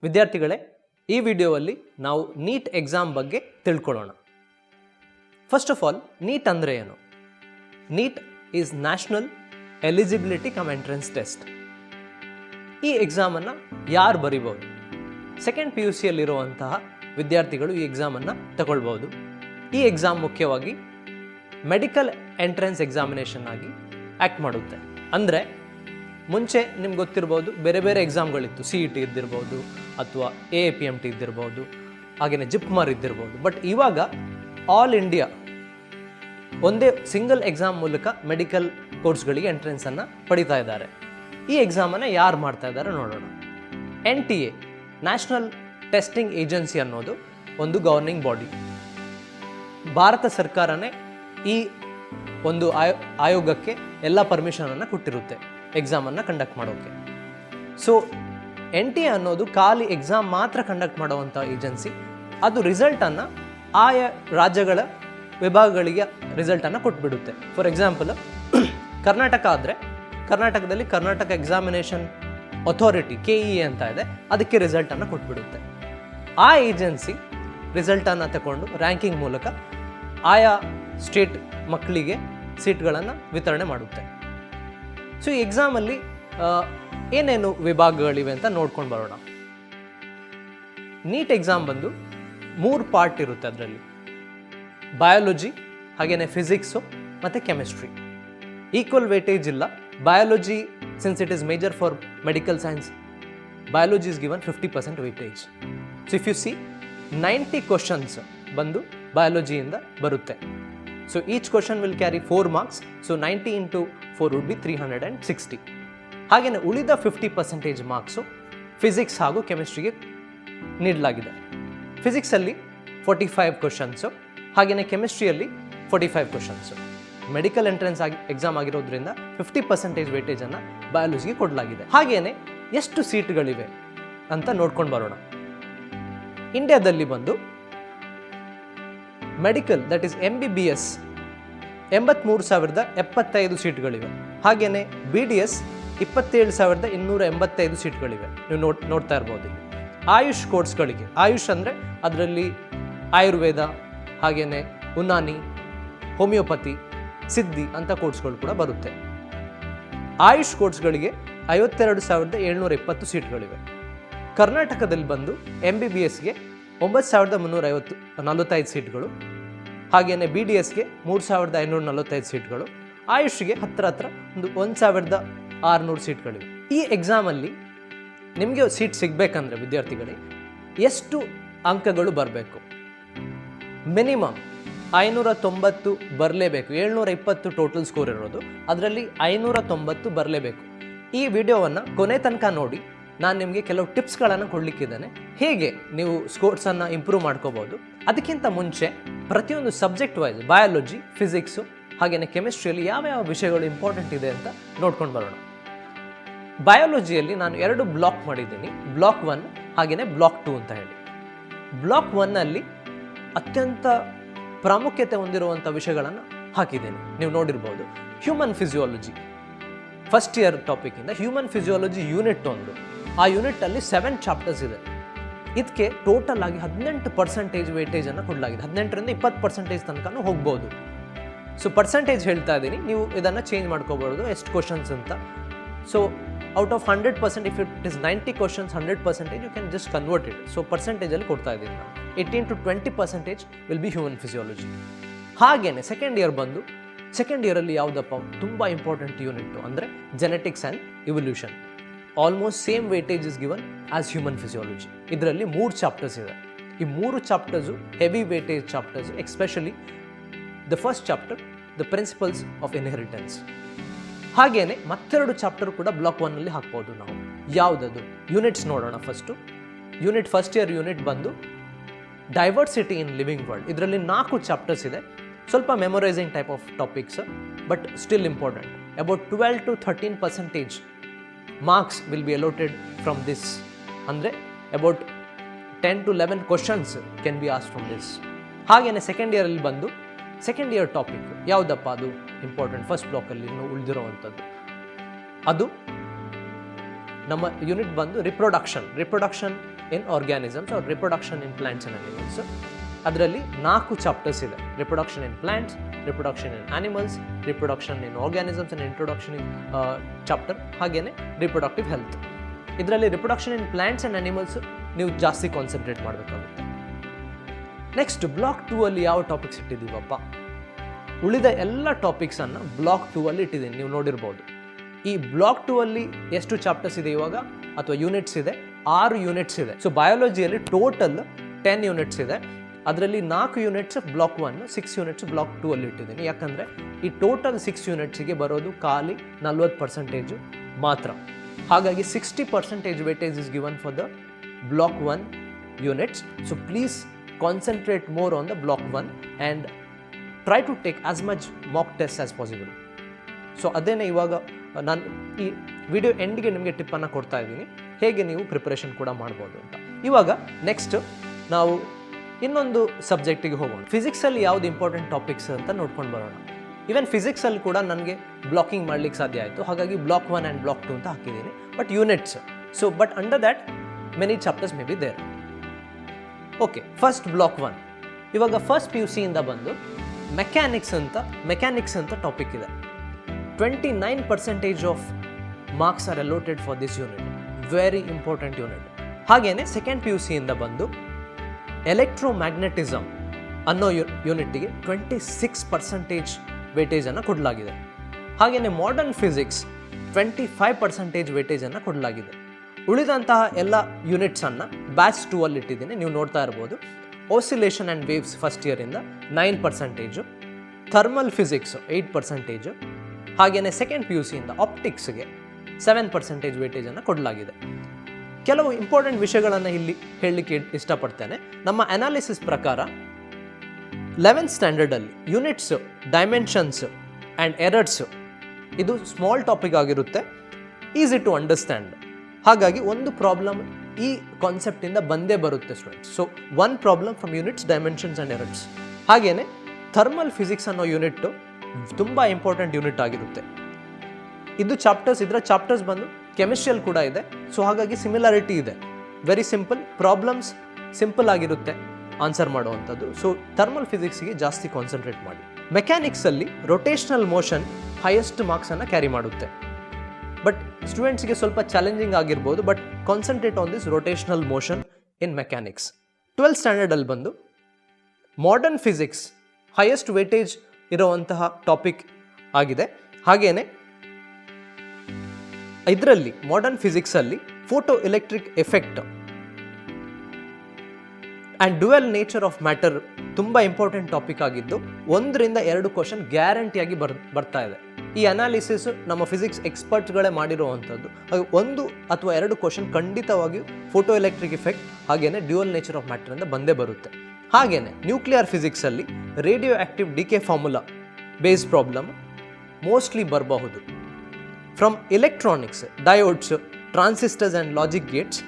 ವಿದ್ಯಾರ್ಥಿಗಳೇ, ಈ ವಿಡಿಯೋದಲ್ಲಿ ನಾವು ನೀಟ್ ಎಕ್ಸಾಮ್ ಬಗ್ಗೆ ತಿಳ್ಕೊಳ್ಳೋಣ. ಫಸ್ಟ್ ಆಫ್ ಆಲ್, ನೀಟ್ ಅಂದರೆ ಏನು? NEET is national eligibility cum entrance test. ಈ ಎಕ್ಸಾಮನ್ನು ಯಾರು ಬರಿಬೋದು? ಸೆಕೆಂಡ್ PUC ಯಲ್ಲಿರುವಂತಹ ವಿದ್ಯಾರ್ಥಿಗಳು ಈ ಎಕ್ಸಾಮನ್ನು ತಗೊಳ್ಬೋದು. ಈ ಎಕ್ಸಾಮ್ ಮುಖ್ಯವಾಗಿ ಮೆಡಿಕಲ್ ಎಂಟ್ರೆನ್ಸ್ ಎಕ್ಸಾಮಿನೇಷನ್ ಆಗಿ ಆ್ಯಕ್ಟ್ ಮಾಡುತ್ತೆ. ಅಂದರೆ ಮುಂಚೆ ನಿಮ್ಗೆ ಗೊತ್ತಿರ್ಬೋದು, ಬೇರೆ ಬೇರೆ ಎಕ್ಸಾಮ್ಗಳಿತ್ತು. CET ಇದ್ದಿರ್ಬೋದು, ಅಥವಾ AAPMT ಇದ್ದಿರ್ಬೋದು, ಹಾಗೆಯೇ ಜಿಪ್ಮರ್ ಇದ್ದಿರ್ಬೋದು. ಬಟ್ ಇವಾಗ ಆಲ್ ಇಂಡಿಯಾ ಒಂದೇ ಸಿಂಗಲ್ ಎಕ್ಸಾಮ್ ಮೂಲಕ ಮೆಡಿಕಲ್ ಕೋರ್ಸ್ಗಳಿಗೆ ಎಂಟ್ರೆನ್ಸನ್ನು ಪಡಿತಾ ಇದ್ದಾರೆ. ಈ ಎಕ್ಸಾಮನ್ನು ಯಾರು ಮಾಡ್ತಾ ಇದ್ದಾರೆ ನೋಡೋಣ. NTA ನ್ಯಾಷನಲ್ ಟೆಸ್ಟಿಂಗ್ ಏಜೆನ್ಸಿ ಅನ್ನೋದು ಒಂದು ಗವರ್ನಿಂಗ್ ಬಾಡಿ. ಭಾರತ ಸರ್ಕಾರನೇ ಈ ಒಂದು ಆಯೋಗಕ್ಕೆ ಎಲ್ಲ ಪರ್ಮಿಷನನ್ನು ಕೊಟ್ಟಿರುತ್ತೆ ಎಕ್ಸಾಮನ್ನು ಕಂಡಕ್ಟ್ ಮಾಡೋಕ್ಕೆ. ಸೊ NTA ಅನ್ನೋದು ಖಾಲಿ ಎಕ್ಸಾಮ್ ಮಾತ್ರ ಕಂಡಕ್ಟ್ ಮಾಡುವಂಥ ಏಜೆನ್ಸಿ. ಅದು ರಿಸಲ್ಟನ್ನು ಆಯಾ ರಾಜ್ಯಗಳ ವಿಭಾಗಗಳಿಗೆ ರಿಸಲ್ಟನ್ನು ಕೊಟ್ಬಿಡುತ್ತೆ. ಫಾರ್ ಎಕ್ಸಾಂಪಲ್, ಕರ್ನಾಟಕ ಆದರೆ ಕರ್ನಾಟಕದಲ್ಲಿ ಕರ್ನಾಟಕ ಎಕ್ಸಾಮಿನೇಷನ್ ಅಥಾರಿಟಿ KEA ಅಂತ ಇದೆ, ಅದಕ್ಕೆ ರಿಸಲ್ಟನ್ನು ಕೊಟ್ಬಿಡುತ್ತೆ. ಆ ಏಜೆನ್ಸಿ ರಿಸಲ್ಟನ್ನು ತಗೊಂಡು ರ್ಯಾಂಕಿಂಗ್ ಮೂಲಕ ಆಯಾ ಸ್ಟೇಟ್ ಮಕ್ಕಳಿಗೆ ಸೀಟ್ಗಳನ್ನು ವಿತರಣೆ ಮಾಡುತ್ತೆ. ಸೊ ಈ ಎಕ್ಸಾಮಲ್ಲಿ ಏನೇನು ವಿಭಾಗಗಳಿವೆ ಅಂತ ನೋಡ್ಕೊಂಡು ಬರೋಣ. ನೀಟ್ ಎಕ್ಸಾಮ್ ಬಂದು 3 ಪಾರ್ಟ್ ಇರುತ್ತೆ. ಅದರಲ್ಲಿ ಬಯಾಲಜಿ, ಹಾಗೆಯೇ ಫಿಸಿಕ್ಸು ಮತ್ತು ಕೆಮಿಸ್ಟ್ರಿ. ಈಕ್ವಲ್ ವೇಟೇಜ್ ಇಲ್ಲ. Biology, since it is major for medical science, biology is given 50% weightage. So if U C 90 questions ಬಂದು ಬಯಾಲಜಿಯಿಂದ ಬರುತ್ತೆ. So each question will carry 4 marks. So 90 into 4 would be 360. ಹಾಗೆಯೇ ಉಳಿದ 50% marks physics ಹಾಗೂ ಕೆಮಿಸ್ಟ್ರಿಗೆ ನೀಡಲಾಗಿದೆ. ಫಿಸಿಕ್ಸಲ್ಲಿ 45 questions, ಹಾಗೆಯೇ ಕೆಮಿಸ್ಟ್ರಿಯಲ್ಲಿ 45 questions. Medical entrance exam ಆಗಿರೋದ್ರಿಂದ 50% ವೇಟೇಜನ್ನು ಬಯಾಲಜಿಗೆ ಕೊಡಲಾಗಿದೆ. ಹಾಗೆಯೇ ಎಷ್ಟು ಸೀಟ್ಗಳಿವೆ ಅಂತ ನೋಡ್ಕೊಂಡು ಬರೋಣ. ಇಂಡಿಯಾದಲ್ಲಿ ಬಂದು ಮೆಡಿಕಲ್, ದಟ್ ಈಸ್ MBBS 83,075 ಸೀಟ್ಗಳಿವೆ. ಹಾಗೆಯೇ BDS 27,285 ಸೀಟ್ಗಳಿವೆ. ನೀವು ನೋಡ್ತಾ ಇರ್ಬೋದು. ಆಯುಷ್ ಕೋರ್ಸ್ಗಳಿಗೆ, ಆಯುಷ್ ಅಂದರೆ ಅದರಲ್ಲಿ ಆಯುರ್ವೇದ, ಹಾಗೆಯೇ ಉನಾನಿ, ಹೋಮಿಯೋಪತಿ, ಸಿದ್ಧಿ ಅಂತ ಕೋರ್ಸ್ಗಳು ಕೂಡ ಬರುತ್ತೆ. ಆಯುಷ್ ಕೋರ್ಸ್ಗಳಿಗೆ 52,720 ಸೀಟ್ಗಳಿವೆ. ಕರ್ನಾಟಕದಲ್ಲಿ ಬಂದು MBBSಗೆ 9,345 ಸೀಟ್ಗಳು, ಹಾಗೆಯೇ BDSಗೆ 3,545 ಸೀಟ್ಗಳು, ಆಯುಷ್ಗೆ ಹತ್ರ ಒಂದು 1,600 ಸೀಟ್ಗಳಿವೆ. ಈ ಎಕ್ಸಾಮಲ್ಲಿ ನಿಮಗೆ ಸೀಟ್ ಸಿಗಬೇಕಂದ್ರೆ ವಿದ್ಯಾರ್ಥಿಗಳಿಗೆ ಎಷ್ಟು ಅಂಕಗಳು ಬರಬೇಕು? ಮಿನಿಮಮ್ 590 ಬರಲೇಬೇಕು. 720 ಟೋಟಲ್ ಸ್ಕೋರ್ ಇರೋದು, ಅದರಲ್ಲಿ 590 ಬರಲೇಬೇಕು. ಈ ವಿಡಿಯೋವನ್ನು ಕೊನೆ ತನಕ ನೋಡಿ. ನಾನು ನಿಮಗೆ ಕೆಲವು ಟಿಪ್ಸ್ಗಳನ್ನು ಕೊಡಲಿಕ್ಕಿದ್ದೇನೆ, ಹೇಗೆ ನೀವು ಸ್ಕೋರ್ಸನ್ನು ಇಂಪ್ರೂವ್ ಮಾಡ್ಕೋಬೋದು. ಅದಕ್ಕಿಂತ ಮುಂಚೆ ಪ್ರತಿಯೊಂದು ಸಬ್ಜೆಕ್ಟ್ ವೈಸ್, ಬಯಾಲಜಿ, ಫಿಸಿಕ್ಸು, ಹಾಗೆಯೇ ಕೆಮಿಸ್ಟ್ರಿಯಲ್ಲಿ ಯಾವ್ಯಾವ ವಿಷಯಗಳು ಇಂಪಾರ್ಟೆಂಟ್ ಇದೆ ಅಂತ ನೋಡ್ಕೊಂಡು ಬರೋಣ. ಬಯಾಲಜಿಯಲ್ಲಿ ನಾನು 2 ಬ್ಲಾಕ್ ಮಾಡಿದ್ದೀನಿ, ಬ್ಲಾಕ್ 1 ಹಾಗೆಯೇ ಬ್ಲಾಕ್ 2 ಅಂತ ಹೇಳಿ. ಬ್ಲಾಕ್ 1ನಲ್ಲಿ ಅತ್ಯಂತ ಪ್ರಾಮುಖ್ಯತೆ ಹೊಂದಿರುವಂಥ ವಿಷಯಗಳನ್ನು ಹಾಕಿದ್ದೀನಿ, ನೀವು ನೋಡಿರ್ಬೋದು. ಹ್ಯೂಮನ್ ಫಿಸಿಯಾಲಜಿ ಫಸ್ಟ್ ಇಯರ್ ಟಾಪಿಕಿಂದ ಹ್ಯೂಮನ್ ಫಿಸಿಯಾಲಜಿ ಯೂನಿಟ್ 1, ಆ ಯೂನಿಟಲ್ಲಿ 7 ಚಾಪ್ಟರ್ಸ್ ಇದೆ. ಇದಕ್ಕೆ ಟೋಟಲ್ ಆಗಿ 18% ವೇಟೇಜನ್ನು ಕೊಡಲಾಗಿದೆ. 18ರಿಂದ 20% ತನಕ ಹೋಗ್ಬೋದು. ಸೊ ಪರ್ಸೆಂಟೇಜ್ ಹೇಳ್ತಾ ಇದ್ದೀನಿ, ನೀವು ಇದನ್ನು ಚೇಂಜ್ ಮಾಡ್ಕೋಬೋದು ಎಷ್ಟು ಕ್ವಶನ್ಸ್ ಅಂತ. So out of 100%, if it is 90 questions 100%, you can just convert it. So ಪರ್ಸೆಂಟೇಜಲ್ಲಿ ಕೊಡ್ತಾ ಇದ್ದೀನಿ ನಾನು. 18 to 20% will be human physiology. ಹಾಗೆಯೇ ಸೆಕೆಂಡ್ ಇಯರ್ ಬಂದು, ಸೆಕೆಂಡ್ ಇಯರಲ್ಲಿ ಯಾವುದಪ್ಪ ತುಂಬ ಇಂಪಾರ್ಟೆಂಟ್ ಯೂನಿಟ್ಟು ಅಂದರೆ genetics and evolution. Almost same weightage is given as human physiology. ಇದರಲ್ಲಿ 3 ಚಾಪ್ಟರ್ಸ್ ಇದೆ. ಈ 3 chapters heavy weightage chapters. Especially the first chapter, the principles of inheritance. ಹಾಗೆಯೇ ಮತ್ತೆರಡು ಚಾಪ್ಟರ್ ಕೂಡ ಬ್ಲಾಕ್ 1ನಲ್ಲಿ ಹಾಕ್ಬೋದು ನಾವು. ಯಾವುದದು? ಯೂನಿಟ್ಸ್ ನೋಡೋಣ. ಫಸ್ಟ್ ಇಯರ್ ಯೂನಿಟ್ ಬಂದು ಡೈವರ್ಸಿಟಿ ಇನ್ ಲಿವಿಂಗ್ ವರ್ಲ್ಡ್. ಇದರಲ್ಲಿ 4 ಚಾಪ್ಟರ್ಸ್ ಇದೆ. ಸ್ವಲ್ಪ memorising type of topics, but still important. About 12 to 13% marks will be allotted from this. ಅಂದರೆ about 10 to 11 questions can be asked from this. ಹಾಗೆಯೇ second ಇಯರಲ್ಲಿ ಬಂದು second year topic ಯಾವುದಪ್ಪ? ಅದು important first ಬ್ಲಾಕಲ್ಲಿ ಉಳಿದಿರೋವಂಥದ್ದು. ಅದು ನಮ್ಮ ಯೂನಿಟ್ ಬಂದು reproduction in organisms or reproduction in plants and animals. ಅದರಲ್ಲಿ 4 ಚಾಪ್ಟರ್ಸ್ ಇದೆ: reproduction in plants, reproduction in animals, reproduction in organisms and introduction in chapter, ಹಾಗೆಯೇ ರಿಪ್ರೊಡಕ್ಟಿವ್ ಹೆಲ್ತ್. ಇದರಲ್ಲಿ reproduction in plants and animals ನೀವು ಜಾಸ್ತಿ concentrate ಮಾಡಬೇಕಾಗುತ್ತೆ. Next block 2 ಅಲ್ಲಿ ಯಾವ topics ಇಟ್ಟಿದ್ದೀವಪ್ಪ? ಉಳಿದ ಎಲ್ಲ ಟಾಪಿಕ್ಸನ್ನು ಬ್ಲಾಕ್ 2 ಅಲ್ಲಿ ಇಟ್ಟಿದ್ದೀನಿ, ನೀವು ನೋಡಿರ್ಬೋದು. ಈ ಬ್ಲಾಕ್ 2 ಅಲ್ಲಿ ಎಷ್ಟು ಚಾಪ್ಟರ್ಸ್ ಇದೆ ಇವಾಗ, ಅಥವಾ ಯೂನಿಟ್ಸ್ ಇದೆ? 6 ಯೂನಿಟ್ಸ್ ಇದೆ. ಸೊ ಬಯಾಲಜಿಯಲ್ಲಿ ಟೋಟಲ್ 10 ಯೂನಿಟ್ಸ್ ಇದೆ. ಅದರಲ್ಲಿ 4 ಯೂನಿಟ್ಸ್ ಬ್ಲಾಕ್ 1, 6 ಯೂನಿಟ್ಸ್ ಬ್ಲಾಕ್ 2 ಅಲ್ಲಿ ಇಟ್ಟಿದ್ದೀನಿ. ಯಾಕಂದರೆ ಈ ಟೋಟಲ್ 6 ಯೂನಿಟ್ಸಿಗೆ ಬರೋದು ಖಾಲಿ 40% ಮಾತ್ರ. ಹಾಗಾಗಿ 60% weightage is given for the block 1 units. So please concentrate more on the block 1 and try to take as much mock test as possible. So ಅದೇನೇ ಇವಾಗ ನಾನು ಈ ವಿಡಿಯೋ ಎಂಡ್ಗೆ ನಿಮಗೆ ಟಿಪ್ಪನ್ನು ಕೊಡ್ತಾ ಇದ್ದೀನಿ, ಹೇಗೆ ನೀವು ಪ್ರಿಪ್ರೇಷನ್ ಕೂಡ ಮಾಡ್ಬೋದು ಅಂತ. ಇವಾಗ ನೆಕ್ಸ್ಟ್ ನಾವು ಇನ್ನೊಂದು ಸಬ್ಜೆಕ್ಟಿಗೆ ಹೋಗೋಣ. ಫಿಸಿಕ್ಸಲ್ಲಿ ಯಾವುದು ಇಂಪಾರ್ಟೆಂಟ್ ಟಾಪಿಕ್ಸ್ ಅಂತ ನೋಡ್ಕೊಂಡು ಬರೋಣ. ಈವನ್ ಫಿಸಿಕ್ಸಲ್ಲಿ ಕೂಡ ನನಗೆ ಬ್ಲಾಕಿಂಗ್ ಮಾಡಲಿಕ್ಕೆ ಸಾಧ್ಯ ಆಯಿತು, ಹಾಗಾಗಿ ಬ್ಲಾಕ್ 1 ಆ್ಯಂಡ್ ಬ್ಲಾಕ್ 2 ಅಂತ ಹಾಕಿದ್ದೀನಿ. But units, so but under that many chapters may be there. Okay, first block 1. ಇವಾಗ ಫಸ್ಟ್ PUC ಇಂದ ಬಂದು ಮೆಕ್ಯಾನಿಕ್ಸ್ ಅಂತ ಟಾಪಿಕ್ ಇದೆ. 29% of marks are allotted for this unit. Very important unit. ಹಾಗೆಯೇ second PUC ಇಂದ ಬಂದು ಎಲೆಕ್ಟ್ರೋಮ್ಯಾಗ್ನೆಟಿಸಮ್ ಅನ್ನೋ ಯೂನಿಟ್ಗೆ 26% ವೇಟೇಜನ್ನು ಕೊಡಲಾಗಿದೆ. ಹಾಗೆಯೇ ಮಾಡರ್ನ್ ಫಿಸಿಕ್ಸ್ 25% ವೇಟೇಜನ್ನು ಕೊಡಲಾಗಿದೆ. ಉಳಿದಂತಹ ಎಲ್ಲ ಯೂನಿಟ್ಸನ್ನು ಬ್ಯಾಚ್ 2 ಅಲ್ಲಿ ಇಟ್ಟಿದ್ದೀನಿ, ನೀವು ನೋಡ್ತಾ ಇರ್ಬೋದು. ಓಸಿಲೇಷನ್ ಆ್ಯಂಡ್ ವೇವ್ಸ್ ಫಸ್ಟ್ ಇಯರಿಂದ 9%, ಥರ್ಮಲ್ ಫಿಸಿಕ್ಸ್ 8%, ಹಾಗೆಯೇ ಸೆಕೆಂಡ್ PUC ಇಂದ ಆಪ್ಟಿಕ್ಸ್ಗೆ 7% ವೇಟೇಜನ್ನು ಕೊಡಲಾಗಿದೆ. ಕೆಲವು ಇಂಪಾರ್ಟೆಂಟ್ ವಿಷಯಗಳನ್ನು ಇಲ್ಲಿ ಹೇಳಲಿಕ್ಕೆ ಇಷ್ಟಪಡ್ತೇನೆ. ನಮ್ಮ ಅನಾಲಿಸಿಸ್ ಪ್ರಕಾರ 11th ಸ್ಟ್ಯಾಂಡರ್ಡಲ್ಲಿ ಯೂನಿಟ್ಸ್, ಡೈಮೆನ್ಷನ್ಸ್ ಆ್ಯಂಡ್ ಎರರ್ಸ್ ಇದು ಸ್ಮಾಲ್ ಟಾಪಿಕ್ ಆಗಿರುತ್ತೆ, ಈಸಿ ಟು ಅಂಡರ್ಸ್ಟ್ಯಾಂಡ್. ಹಾಗಾಗಿ ಒಂದು ಪ್ರಾಬ್ಲಮ್ ಈ ಕಾನ್ಸೆಪ್ಟಿಂದ ಬಂದೇ ಬರುತ್ತೆ students. So 1 problem from units, dimensions and errors. ಹಾಗೆಯೇ ಥರ್ಮಲ್ ಫಿಸಿಕ್ಸ್ ಅನ್ನೋ ಯೂನಿಟ್ಟು ತುಂಬ ಇಂಪಾರ್ಟೆಂಟ್ ಯೂನಿಟ್ ಆಗಿರುತ್ತೆ. ಇದು ಇದರ ಚಾಪ್ಟರ್ಸ್ ಬಂದು ಕೆಮಿಸ್ಟ್ರಿಯಲ್ಲಿ ಕೂಡ ಇದೆ. ಸೊ ಹಾಗಾಗಿ ಸಿಮಿಲಾರಿಟಿ ಇದೆ. ವೆರಿ ಸಿಂಪಲ್ ಪ್ರಾಬ್ಲಮ್ಸ್, ಸಿಂಪಲ್ ಆಗಿರುತ್ತೆ ಆನ್ಸರ್ ಮಾಡುವಂಥದ್ದು. ಸೊ ಥರ್ಮಲ್ ಫಿಸಿಕ್ಸ್ಗೆ ಜಾಸ್ತಿ ಕಾನ್ಸಂಟ್ರೇಟ್ ಮಾಡಿ. ಮೆಕ್ಯಾನಿಕ್ಸಲ್ಲಿ ರೊಟೇಷನಲ್ ಮೋಷನ್ ಹೈಯೆಸ್ಟ್ ಮಾರ್ಕ್ಸನ್ನು ಕ್ಯಾರಿ ಮಾಡುತ್ತೆ. ಬಟ್ ಸ್ಟೂಡೆಂಟ್ಸ್ಗೆ ಸ್ವಲ್ಪ ಚಾಲೆಂಜಿಂಗ್ ಆಗಿರ್ಬೋದು, but concentrate on this rotational motion in mechanics. 12th ಸ್ಟ್ಯಾಂಡರ್ಡಲ್ಲಿ ಬಂದು ಮಾಡರ್ನ್ ಫಿಸಿಕ್ಸ್ ಹೈಯೆಸ್ಟ್ ವೇಟೇಜ್ ಇರುವಂತಹ ಟಾಪಿಕ್ ಆಗಿದೆ. ಹಾಗೆಯೇ ಇದರಲ್ಲಿ ಮಾಡರ್ನ್ ಫಿಸಿಕ್ಸಲ್ಲಿ photoelectric effect and dual nature of matter ತುಂಬ ಇಂಪಾರ್ಟೆಂಟ್ ಟಾಪಿಕ್ ಆಗಿದ್ದು 1 ರಿಂದ 2 ಕ್ವಶನ್ ಗ್ಯಾರಂಟಿಯಾಗಿ ಬರ್ತಾ ಇದೆ. ಈ ಅನಾಲಿಸಿಸ್ ನಮ್ಮ ಫಿಸಿಕ್ಸ್ ಎಕ್ಸ್ಪರ್ಟ್ಗಳೇ ಮಾಡಿರುವಂಥದ್ದು. ಹಾಗೆ 1 ಅಥವಾ 2 ಕ್ವಶನ್ ಖಂಡಿತವಾಗಿಯೂ ಫೋಟೋ ಎಲೆಕ್ಟ್ರಿಕ್ ಎಫೆಕ್ಟ್ ಹಾಗೆಯೇ ಡ್ಯುಯಲ್ ನೇಚರ್ ಆಫ್ ಮ್ಯಾಟರಿಂದ ಬಂದೇ ಬರುತ್ತೆ. ಹಾಗೆಯೇ ನ್ಯೂಕ್ಲಿಯರ್ ಫಿಸಿಕ್ಸಲ್ಲಿ radioactive decay formula base problem mostly ಬರಬಹುದು. From electronics, diodes, transistors and logic gates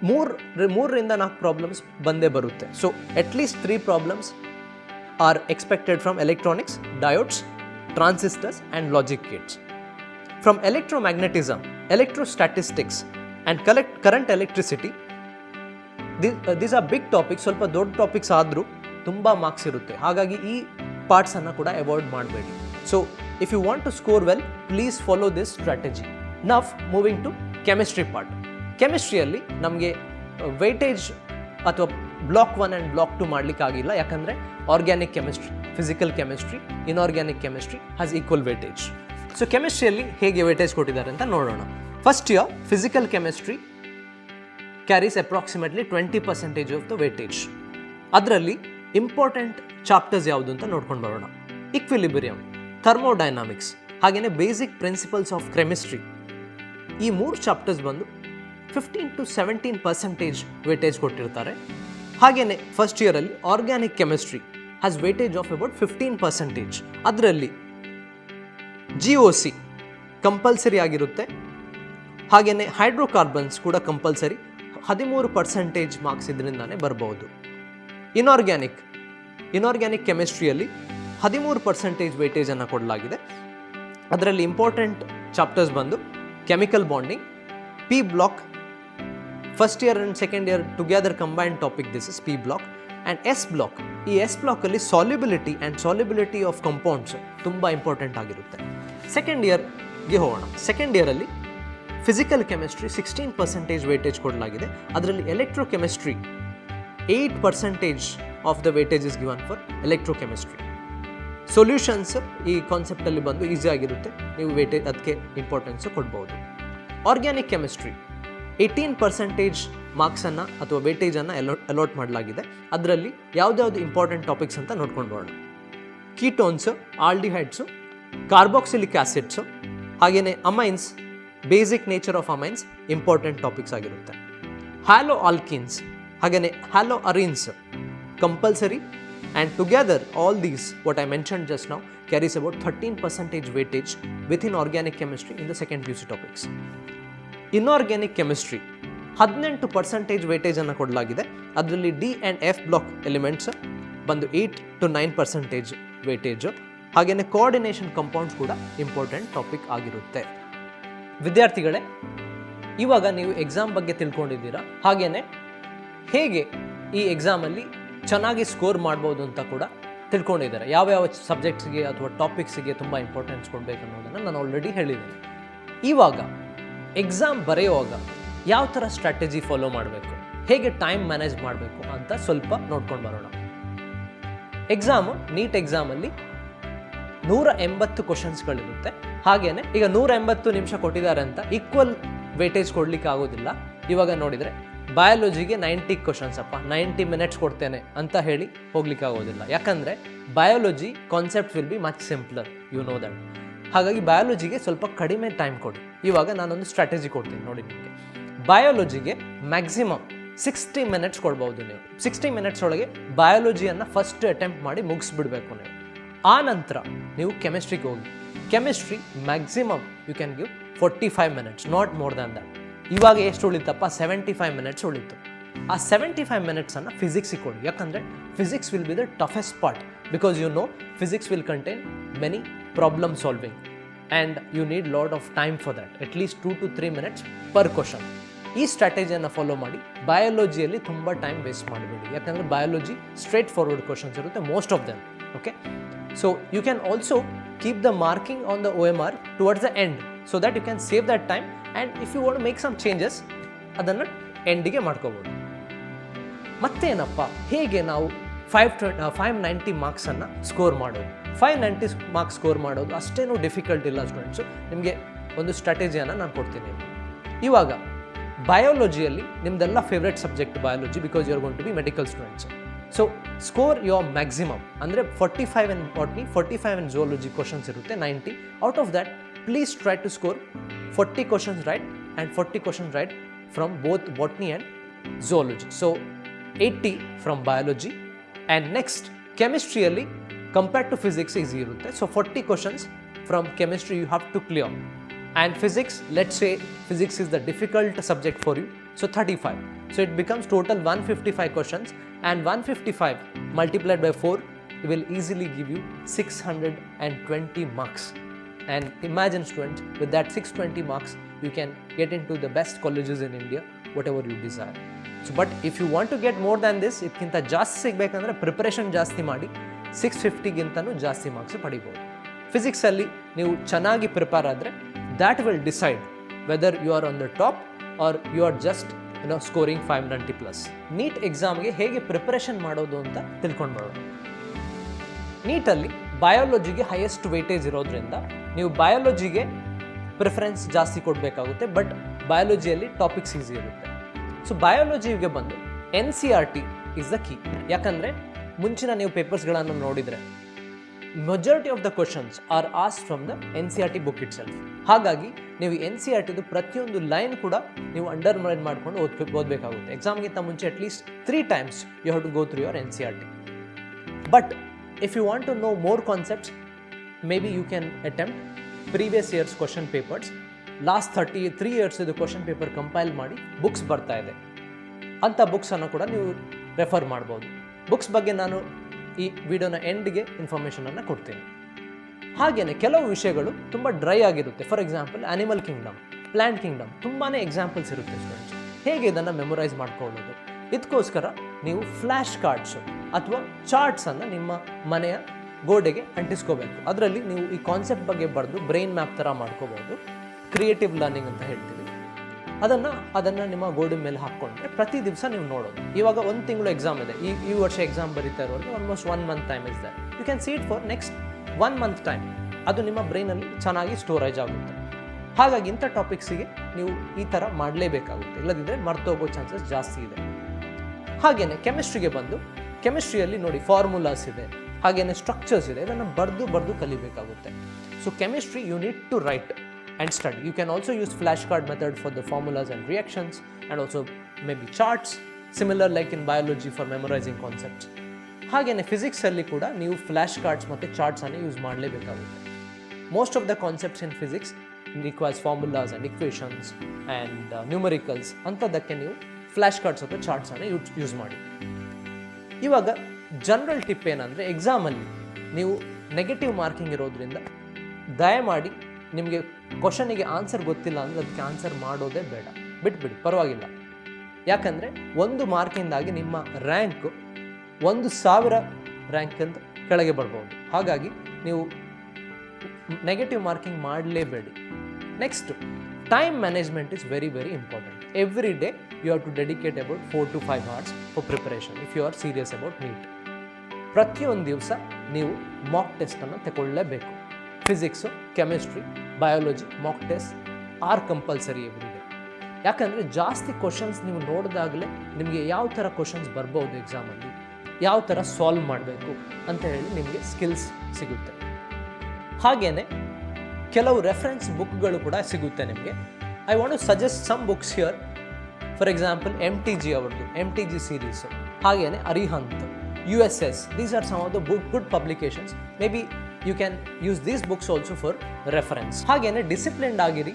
3 ರಿಂದ 4 ಪ್ರಾಬ್ಲಮ್ಸ್ ಬಂದೇ ಬರುತ್ತೆ. So at least 3 problems are expected from electronics, diodes, transistors and logic gates. From electromagnetism, electrostatistics and current electricity, these are big topics. ಸ್ವಲ್ಪ ದೊಡ್ಡ topics ಆದರೂ ತುಂಬ marks ಇರುತ್ತೆ. ಹಾಗಾಗಿ ಈ ಪಾರ್ಟ್ಸನ್ನು ಕೂಡ ಅವಾಯ್ಡ್ ಮಾಡಬೇಡಿ. So if you want to score well, please follow this strategy. Now moving to chemistry part. ಕೆಮಿಸ್ಟ್ರಿಯಲ್ಲಿ ನಮಗೆ ವೇಟೇಜ್ ಅಥವಾ ಬ್ಲಾಕ್ 1 ಆ್ಯಂಡ್ ಬ್ಲಾಕ್ 2 ಮಾಡಲಿಕ್ಕೆ ಆಗಿಲ್ಲ, ಯಾಕಂದರೆ organic chemistry, physical chemistry, inorganic chemistry has equal weightage. So ಕೆಮಿಸ್ಟ್ರಿಯಲ್ಲಿ ಹೇಗೆ weightage ಕೊಟ್ಟಿದ್ದಾರೆ ಅಂತ ನೋಡೋಣ. First year physical chemistry carries approximately 20% of the weightage. ಅದರಲ್ಲಿ ಇಂಪಾರ್ಟೆಂಟ್ ಚಾಪ್ಟರ್ಸ್ ಯಾವುದು ಅಂತ ನೋಡ್ಕೊಂಡು ಬರೋಣ. ಇಕ್ವಿಲಿಬ್ರಿಯಮ್, ಥರ್ಮೋಡೈನಾಮಿಕ್ಸ್, ಹಾಗೆಯೇ ಬೇಸಿಕ್ ಪ್ರಿನ್ಸಿಪಲ್ಸ್ ಆಫ್ ಕೆಮಿಸ್ಟ್ರಿ. ಈ 3 ಚಾಪ್ಟರ್ಸ್ ಬಂದು 15 to 17% ವೇಟೇಜ್ ಕೊಟ್ಟಿರ್ತಾರೆ. ಹಾಗೆಯೇ ಫಸ್ಟ್ ಇಯರಲ್ಲಿ organic chemistry has weightage of about 15%. ಅದರಲ್ಲಿ GOC ಕಂಪಲ್ಸರಿ ಆಗಿರುತ್ತೆ. ಹಾಗೆಯೇ ಹೈಡ್ರೋಕಾರ್ಬನ್ಸ್ ಕೂಡ ಕಂಪಲ್ಸರಿ, 13% ಮಾರ್ಕ್ಸ್ ಇದರಿಂದಾನೇ ಬರಬಹುದು. ಇನ್ಆರ್ಗ್ಯಾನಿಕ್ ಕೆಮಿಸ್ಟ್ರಿಯಲ್ಲಿ 13% ವೇಟೇಜನ್ನು ಕೊಡಲಾಗಿದೆ. ಅದರಲ್ಲಿ ಇಂಪಾರ್ಟೆಂಟ್ ಚಾಪ್ಟರ್ಸ್ ಬಂದು chemical bonding, P block, first year and second year together combined topic this is P block. And S block, ಈ ಎಸ್ ಬ್ಲಾಕಲ್ಲಿ ಸಾಲ್ಯುಬಿಲಿಟಿ ಆಫ್ ಕಂಪೌಂಡ್ಸ್ ತುಂಬ ಇಂಪಾರ್ಟೆಂಟ್ ಆಗಿರುತ್ತೆ. ಸೆಕೆಂಡ್ ಇಯರ್ಗೆ ಹೋಗೋಣ. ಸೆಕೆಂಡ್ ಇಯರಲ್ಲಿ ಫಿಸಿಕಲ್ ಕೆಮಿಸ್ಟ್ರಿ 16% ವೇಟೇಜ್ ಕೊಡಲಾಗಿದೆ. ಅದರಲ್ಲಿ electrochemistry 8% of the weightage is given for electrochemistry. Solutions ಈ ಕಾನ್ಸೆಪ್ಟಲ್ಲಿ ಬಂದು ಈಸಿ ಆಗಿರುತ್ತೆ, ನೀವು ವೇಟೇಜ್ ಅದಕ್ಕೆ ಇಂಪಾರ್ಟೆನ್ಸು ಕೊಡ್ಬೋದು. ಆರ್ಗ್ಯಾನಿಕ್ ಕೆಮಿಸ್ಟ್ರಿ 18% ಮಾರ್ಕ್ಸನ್ನು ಅಥವಾ ವೇಟೇಜನ್ನು ಅಲಾಟ್ ಮಾಡಲಾಗಿದೆ. ಅದರಲ್ಲಿ ಯಾವುದ್ಯಾವುದು ಇಂಪಾರ್ಟೆಂಟ್ ಟಾಪಿಕ್ಸ್ ಅಂತ ನೋಡ್ಕೊಂಡು ಬರೋಣ. ಕೀಟೋನ್ಸು, ಆಲ್ಡಿಹೈಡ್ಸು, ಕಾರ್ಬಾಕ್ಸಿಲಿಕ್ ಆ್ಯಸಿಡ್ಸು, ಹಾಗೆಯೇ amines, basic nature of amines important topics ಆಗಿರುತ್ತೆ. ಹ್ಯಾಲೋ ಆಲ್ಕಿನ್ಸ್, ಹಾಗೆಯೇ halo arenes compulsory. And together all these what I mention just now carries about 13% weightage with in organic chemistry in the second PUC topics. Inorganic chemistry 18% ವೇಟೇಜನ್ನು ಕೊಡಲಾಗಿದೆ. ಅದರಲ್ಲಿ D and F block elements ಬಂದು 8 to 9% weightage. ಹಾಗೆಯೇ coordination compounds ಕೂಡ important topic ಆಗಿರುತ್ತೆ. ವಿದ್ಯಾರ್ಥಿಗಳೇ, ಇವಾಗ ನೀವು ಎಕ್ಸಾಮ್ ಬಗ್ಗೆ ತಿಳ್ಕೊಂಡಿದ್ದೀರಾ, ಹಾಗೆಯೇ ಹೇಗೆ ಈ ಎಕ್ಸಾಮಲ್ಲಿ ಚೆನ್ನಾಗಿ ಸ್ಕೋರ್ ಮಾಡ್ಬೋದು ಅಂತ ಕೂಡ ತಿಳ್ಕೊಂಡಿದ್ದಾರೆ. ಯಾವ್ಯಾವ ಸಬ್ಜೆಕ್ಟ್ಸ್ಗೆ ಅಥವಾ ಟಾಪಿಕ್ಸಿಗೆ ತುಂಬ ಇಂಪಾರ್ಟೆನ್ಸ್ ಕೊಡಬೇಕು ಅನ್ನೋದನ್ನು ನಾನು ಆಲ್ರೆಡಿ ಹೇಳಿದ್ದೀನಿ. ಇವಾಗ ಎಕ್ಸಾಮ್ ಬರೆಯುವಾಗ ಯಾವ ಥರ ಸ್ಟ್ರಾಟಜಿ ಫಾಲೋ ಮಾಡಬೇಕು, ಹೇಗೆ ಟೈಮ್ ಮ್ಯಾನೇಜ್ ಮಾಡಬೇಕು ಅಂತ ಸ್ವಲ್ಪ ನೋಡ್ಕೊಂಡು ಬರೋಣ. ನೀಟ್ ಎಕ್ಸಾಮಲ್ಲಿ 180 ಕ್ವಶನ್ಸ್ಗಳಿರುತ್ತೆ. ಹಾಗೆಯೇ ಈಗ 180 ನಿಮಿಷ ಕೊಟ್ಟಿದ್ದಾರೆ ಅಂತ ಈಕ್ವಲ್ ವೇಟೇಜ್ ಕೊಡಲಿಕ್ಕೆ ಆಗೋದಿಲ್ಲ. ಇವಾಗ ನೋಡಿದರೆ ಬಯಾಲಜಿಗೆ 90 ಕ್ವಶನ್ಸ್ 90 ಮಿನಿಟ್ಸ್ ಕೊಡ್ತೇನೆ ಅಂತ ಹೇಳಿ ಹೋಗ್ಲಿಕ್ಕೆ ಆಗೋದಿಲ್ಲ. ಯಾಕಂದರೆ biology concept will be much simpler, you know that. ಹಾಗಾಗಿ ಬಯಾಲಜಿಗೆ ಸ್ವಲ್ಪ ಕಡಿಮೆ ಟೈಮ್ ಕೊಡಿ. ಇವಾಗ ನಾನೊಂದು ಸ್ಟ್ರಾಟಜಿ ಕೊಡ್ತೀನಿ ನೋಡಿ ನಿಮಗೆ. ಬಯಾಲಜಿಗೆ ಮ್ಯಾಕ್ಸಿಮಮ್ 60 ಮಿನಿಟ್ಸ್ ಕೊಡ್ಬೋದು ನೀವು. 60 ಮಿನಿಟ್ಸ್ ಒಳಗೆ ಬಯಾಲಜಿಯನ್ನು ಫಸ್ಟ್ ಅಟೆಂಪ್ಟ್ ಮಾಡಿ ಮುಗಿಸ್ಬಿಡ್ಬೇಕು ನೀವು. ಆ ನಂತರ ನೀವು ಕೆಮಿಸ್ಟ್ರಿಗೆ ಹೋಗಿ. Chemistry maximum you can give 45 minutes, not more than that. ಇವಾಗ ಎಷ್ಟು ಉಳಿತಪ್ಪ? 75 ಮಿನಿಟ್ಸ್ ಉಳಿತು. ಆ 75 ಮಿನಿಟ್ಸನ್ನು ಫಿಸಿಕ್ಸಿಗೆ ಕೊಡಿ. ಯಾಕಂದರೆ physics will be the toughest part, because you know physics will contain many problem solving and you need lot of time for that, at least 2 to 3 minutes per question. ಈ ಸ್ಟ್ರಾಟಜಿಯನ್ನು follow ಮಾಡಿ. ಬಯಾಲಜಿಯಲ್ಲಿ ತುಂಬ ಟೈಮ್ ವೇಸ್ಟ್ ಮಾಡಬೇಡಿ, ಯಾಕಂದರೆ biology straightforward questions ಇರುತ್ತೆ, most of them. Okay, so you can also keep the marking on the OMR towards the end, so that you can save that time. And if you want to make some changes, ಅದನ್ನು ಎಂಡಿಗೆ ಮಾಡ್ಕೋಬೋದು. ಮತ್ತೇನಪ್ಪ, ಹೇಗೆ ನಾವು 590 ಮಾರ್ಕ್ಸನ್ನು score ಮಾಡೋದು? 590 marks score ಮಾಡೋದು ಅಷ್ಟೇನೂ difficult ಇಲ್ಲ ಸ್ಟೂಡೆಂಟ್ಸು. ನಿಮಗೆ ಒಂದು ಸ್ಟ್ರಾಟಜಿಯನ್ನು ನಾನು ಕೊಡ್ತೀನಿ. ಇವಾಗ ಬಯಾಲಜಿಯಲ್ಲಿ ನಿಮ್ಮದೆಲ್ಲ favourite subject biology, because you are going to be medical students. So score your maximum ಅಂದರೆ 45 ಇನ್ ಬಾಟ್ನಿ, 45 ಇನ್ ಝೂಯಾಲಜಿ ಕ್ವಶನ್ಸ್ ಇರುತ್ತೆ, 90. Out of that please try to score 40 questions right and 40 questions right from both botany and zoology. So 80 from biology. And next, chemistry alli compared to physics easy irutte. So 40 questions from chemistry you have to clear. And physics, let's say physics is the difficult subject for you, so 35. So it becomes total 155 questions, and 155 multiplied by 4 will easily give you 620 marks. And imagine students, with that 620 marks, you can get into the best colleges in India, whatever you desire. So, but if you want to get more than this, ಇದಕ್ಕಿಂತ ಜಾಸ್ತಿ ಸಿಗಬೇಕಂದ್ರೆ preparation ಜಾಸ್ತಿ ಮಾಡಿ 650ಗಿಂತನೂ ಜಾಸ್ತಿ marks ಪಡಿಬೋದು. ಫಿಸಿಕ್ಸಲ್ಲಿ ನೀವು ಚೆನ್ನಾಗಿ prepare ಆದರೆ that will decide whether you are on the top or you are just scoring 590+. NEET ಎಕ್ಸಾಮ್ಗೆ ಹೇಗೆ ಪ್ರಿಪರೇಷನ್ ಮಾಡೋದು ಅಂತ ತಿಳ್ಕೊಂಡು ಬರೋಣ. ನೀಟಲ್ಲಿ ಬಯಾಲಜಿಗೆ ಹೈಯೆಸ್ಟ್ ವೇಟೇಜ್ ಇರೋದ್ರಿಂದ ನೀವು ಬಯಾಲಜಿಗೆ ಪ್ರಿಫರೆನ್ಸ್ ಜಾಸ್ತಿ ಕೊಡಬೇಕಾಗುತ್ತೆ. ಬಟ್ ಬಯಾಲಜಿಯಲ್ಲಿ ಟಾಪಿಕ್ಸ್ ಈಸಿ ಇರುತ್ತೆ. ಸೊ ಬಯಾಲಜಿಗೆ ಬಂದು NCERT ಇಸ್ ದ ಕೀ. ಯಾಕಂದರೆ ಮುಂಚಿನ ನೀವು ಪೇಪರ್ಸ್ಗಳನ್ನು ನೋಡಿದರೆ majority of the questions are asked from the NCERT book it self. ಹಾಗಾಗಿ ನೀವು NCERTದು ಪ್ರತಿಯೊಂದು ಲೈನ್ ಕೂಡ ನೀವು ಅಂಡರ್ಲೈನ್ ಮಾಡ್ಕೊಂಡು ಓದಬೇಕಾಗುತ್ತೆ. ಎಕ್ಸಾಮ್ಗಿಂತ ಮುಂಚೆ at least 3 times you have to go through your NCERT. But if you want to know more concepts, maybe you can attempt previous year's question papers. Last 33 years ಇದು ಕ್ವಶನ್ ಪೇಪರ್ ಕಂಪೈಲ್ ಮಾಡಿ books ಬರ್ತಾ ಇದೆ. ಅಂಥ ಬುಕ್ಸನ್ನು ಕೂಡ ನೀವು refer ಮಾಡ್ಬೋದು. Books ಬಗ್ಗೆ ನಾನು ಈ ವಿಡಿಯೋನ ಎಂಡ್ಗೆ ಇನ್ಫಾರ್ಮೇಷನನ್ನು ಕೊಡ್ತೀನಿ. ಹಾಗೆಯೇ ಕೆಲವು ವಿಷಯಗಳು ತುಂಬ ಡ್ರೈ ಆಗಿರುತ್ತೆ. For example animal Kingdom, plant Kingdom, ತುಂಬಾ ಎಕ್ಸಾಂಪಲ್ಸ್ ಇರುತ್ತೆ ಸ್ಟೂಡೆಂಟ್ಸ್. ಹೇಗೆ ಇದನ್ನು ಮೆಮೊರೈಸ್ ಮಾಡ್ಕೊಳ್ಳೋದು. ಇದಕ್ಕೋಸ್ಕರ ನೀವು ಫ್ಲ್ಯಾಶ್ ಕಾರ್ಡ್ಸು ಅಥವಾ ಚಾರ್ಟ್ಸನ್ನು ನಿಮ್ಮ ಮನೆಯ ಗೋಡೆಗೆ ಅಂಟಿಸ್ಕೋಬೇಕು. ಅದರಲ್ಲಿ ನೀವು ಈ ಕಾನ್ಸೆಪ್ಟ್ ಬಗ್ಗೆ ಬರೆದು ಬ್ರೈನ್ ಮ್ಯಾಪ್ ಥರ ಮಾಡ್ಕೋಬೋದು. ಕ್ರಿಯೇಟಿವ್ ಲರ್ನಿಂಗ್ ಅಂತ ಹೇಳ್ತೀವಿ. ಅದನ್ನು ನಿಮ್ಮ ಗೋಡೆ ಮೇಲೆ ಹಾಕ್ಕೊಂಡ್ರೆ ಪ್ರತಿ ದಿವಸ ನೀವು ನೋಡೋದು. ಇವಾಗ 1 ತಿಂಗಳು ಎಕ್ಸಾಮ್ ಇದೆ, ಈ ವರ್ಷ ಎಕ್ಸಾಮ್ ಬರೀತಾ ಇರೋರಿಗೆ almost 1 month time is there. You can see it for next 1 month time. ಅದು ನಿಮ್ಮ ಬ್ರೈನಲ್ಲಿ ಚೆನ್ನಾಗಿ ಸ್ಟೋರೇಜ್ ಆಗುತ್ತೆ. ಹಾಗಾಗಿ ಇಂಥ ಟಾಪಿಕ್ಸಿಗೆ ನೀವು ಈ ಥರ ಮಾಡಲೇಬೇಕಾಗುತ್ತೆ, ಇಲ್ಲದಿದ್ದರೆ ಮರ್ತೋಗೋ ಚಾನ್ಸಸ್ ಜಾಸ್ತಿ ಇದೆ. ಹಾಗೆಯೇ ಕೆಮಿಸ್ಟ್ರಿಗೆ ಬಂದು, ಕೆಮಿಸ್ಟ್ರಿಯಲ್ಲಿ ನೋಡಿ ಫಾರ್ಮುಲಾಸ್ ಇದೆ, ಹಾಗೆಯೇ ಸ್ಟ್ರಕ್ಚರ್ಸ್ ಇದೆ, ಇದನ್ನು ಬರೆದು ಕಲಿಬೇಕಾಗುತ್ತೆ. So chemistry you need to write and study. You can also use flashcard method for the formulas and reactions, and also maybe charts, similar like in biology for memorizing concepts. ಹಾಗೇನೆ physics ಅಲ್ಲಿ ಕೂಡ ನೀವು flash cards ಮತ್ತು charts ಅನ್ನು use ಮಾಡಲೇಬೇಕಾಗುತ್ತೆ. Most of the concepts in physics requires formulas and equations and numericals ಅಂಥದ್ದಕ್ಕೆ ನೀವು flash cards ಅಥವಾ ಚಾರ್ಟ್ಸ್ ಅನ್ನು ಯೂಸ್ ಮಾಡಿ. ಇವಾಗ ಜನರಲ್ ಟಿಪ್ ಏನಂದರೆ, ಎಕ್ಸಾಮಲ್ಲಿ ನೀವು ನೆಗೆಟಿವ್ ಮಾರ್ಕಿಂಗ್ ಇರೋದ್ರಿಂದ ದಯಮಾಡಿ ನಿಮಗೆ ಕ್ವಶನಿಗೆ ಆನ್ಸರ್ ಗೊತ್ತಿಲ್ಲ ಅಂದರೆ ಅದಕ್ಕೆ ಆನ್ಸರ್ ಮಾಡೋದೇ ಬೇಡ, ಬಿಟ್ಬಿಡಿ, ಪರವಾಗಿಲ್ಲ. ಯಾಕಂದರೆ 1 ಮಾರ್ಕಿಂದಾಗಿ ನಿಮ್ಮ ರ್ಯಾಂಕು 1000 ರ್ಯಾಂಕಿಂದ ಕೆಳಗೆ ಬರ್ಬೋದು. ಹಾಗಾಗಿ ನೀವು ನೆಗೆಟಿವ್ ಮಾರ್ಕಿಂಗ್ ಮಾಡಲೇಬೇಡಿ. Next time management is very important. Every day you have to dedicate about 4 to 5 hours for preparation if you are serious about NEET. ಪ್ರತಿಯೊಂದು ದಿವಸ ನೀವು ಮಾಕ್ ಟೆಸ್ಟನ್ನು ತಗೊಳ್ಳೇಬೇಕು. Physics, chemistry, biology mock test are compulsory every day. ಯಾಕಂದರೆ ಜಾಸ್ತಿ questions ನೀವು ನೋಡಿದಾಗಲೇ ನಿಮಗೆ ಯಾವ ಥರ ಕ್ವಶನ್ಸ್ ಬರ್ಬೋದು ಎಕ್ಸಾಮಲ್ಲಿ, ಯಾವ ಥರ ಸಾಲ್ವ್ ಮಾಡಬೇಕು ಅಂತ ಹೇಳಿ ನಿಮಗೆ ಸ್ಕಿಲ್ಸ್ ಸಿಗುತ್ತೆ. ಹಾಗೆಯೇ ಕೆಲವು ರೆಫರೆನ್ಸ್ ಬುಕ್ಗಳು ಕೂಡ ಸಿಗುತ್ತೆ ನಿಮಗೆ. I want to suggest some books here. For example MTG ಅವ್ರದ್ದು MTG ಸೀರೀಸು, ಹಾಗೆಯೇ Arihant, USS. These are some of the good publications. Maybe you can use these books also for reference. ಹಾಗೇನೆ ಡಿಸಿಪ್ಲಿನ್ಡ್ ಆಗಿರಿ.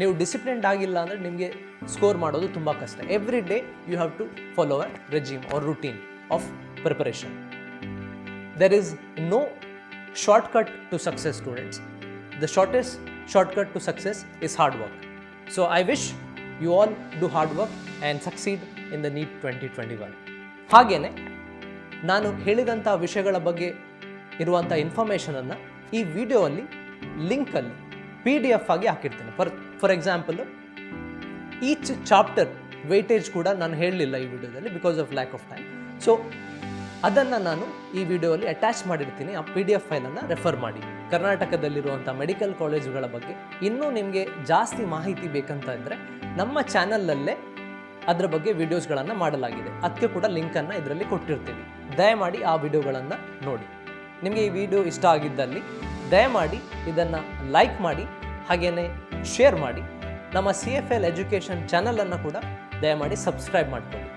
ನೀವು disciplined ಆಗಿಲ್ಲ ಅಂದರೆ ನಿಮಗೆ score ಮಾಡೋದು ತುಂಬ ಕಷ್ಟ. Every day you have to follow a regime or routine of preparation. There is no shortcut to success students. The shortest shortcut to success is hard work. So I wish you all do hard work and succeed in the NEET 2021. ಹಾಗೆಯೇ ನಾನು ಹೇಳಿದಂಥ ವಿಷಯಗಳ ಬಗ್ಗೆ ಇರುವಂಥ ಇನ್ಫಾರ್ಮೇಷನನ್ನು ಈ ವಿಡಿಯೋಲ್ಲಿ ಲಿಂಕಲ್ಲಿ PDF ಆಗಿ ಹಾಕಿರ್ತೀನಿ. For example each chapter weightage ಕೂಡ ನಾನು ಹೇಳಲಿಲ್ಲ ಈ ವಿಡಿಯೋದಲ್ಲಿ because of lack of time. So ಅದನ್ನು ನಾನು ಈ ವಿಡಿಯೋಲ್ಲಿ ಅಟ್ಯಾಚ್ ಮಾಡಿರ್ತೀನಿ. ಆ PDF ಫೈಲನ್ನು ರೆಫರ್ ಮಾಡಿ. ಕರ್ನಾಟಕದಲ್ಲಿರುವಂಥ ಮೆಡಿಕಲ್ ಕಾಲೇಜುಗಳ ಬಗ್ಗೆ ಇನ್ನೂ ನಿಮಗೆ ಜಾಸ್ತಿ ಮಾಹಿತಿ ಬೇಕಂತ ಇದ್ದರೆ ನಮ್ಮ ಚಾನಲಲ್ಲೇ ಅದರ ಬಗ್ಗೆ ವಿಡಿಯೋಸ್ಗಳನ್ನು ಮಾಡಲಾಗಿದೆ. ಅದಕ್ಕೆ ಕೂಡ ಲಿಂಕನ್ನು ಇದರಲ್ಲಿ ಕೊಟ್ಟಿರ್ತೀವಿ. ದಯಮಾಡಿ ಆ ವಿಡಿಯೋಗಳನ್ನು ನೋಡಿ. ನಿಮಗೆ ಈ ವಿಡಿಯೋ ಇಷ್ಟ ಆಗಿದ್ದಲ್ಲಿ ದಯಮಾಡಿ ಇದನ್ನು ಲೈಕ್ ಮಾಡಿ, ಹಾಗೆಯೇ ಶೇರ್ ಮಾಡಿ. ನಮ್ಮ CFL ಎಜುಕೇಷನ್ ಚಾನಲನ್ನು ಕೂಡ ದಯಮಾಡಿ ಸಬ್ಸ್ಕ್ರೈಬ್ ಮಾಡಿಕೊಳ್ಳಿ.